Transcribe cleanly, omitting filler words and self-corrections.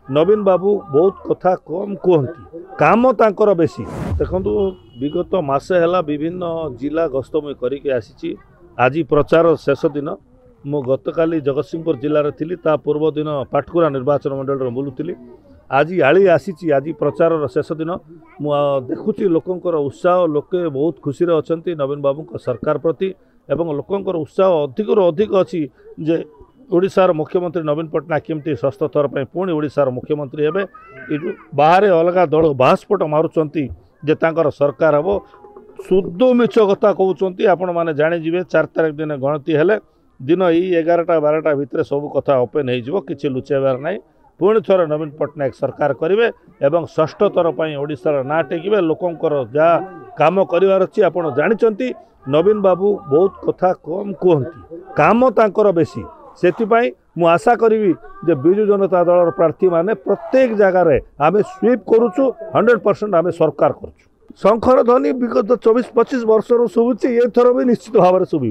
नवीन बाबू बहुत कथा कम कहती काम तांकर बेसी देखु विगत मासे है विभिन्न जिला गस्त मुझे करके आसी आज प्रचार शेष दिन मु गतकाली जगतसिंहपुर जिले थी पूर्व दिन पाटकुरा निर्वाचन मंडल बुलूली आज आली आसी आज प्रचार शेष दिन मु देखुची लोकंर उत्साह लोके बहुत खुशी अच्छा नवीन बाबू सरकार प्रति एवं लोकंर उत्साह अधिक अधिक अच्छी जे ओडिशार मुख्यमंत्री नवीन पट्टनायक केमती षष्ठ थर पर पुणी ओडिशार मुख्यमंत्री हेबे बाहर अलग दल बासपट मारुंट जे तांकर सरकार हम शुद्ध मिछ कथा कहते आपण मैंने जाणीजे 4 तारीख दिन गणति हेले दिन यही 11टा-12टा भितर सब कथा ओपेन हो कि लुचाइबार ना पुणी थर नवीन पट्टनायक सरकार करेंगे एवं षष्ठ थर पर ओडिशार ना टेकिबे लोकंकर जहाँ काम करार अच्छी आपड़ जानी नवीन बाबू बहुत कथा कम कहती काम तांकर बेसी से मु आशा करी जे बिजु जनता दल प्रार्थी माने प्रत्येक जगार आम स्वीप करुचु 100% आम सरकार करुचु शंकर ध्वनि विगत 24-25 वर्ष शुभुची ये थर भी निश्चित भाव में शुभ।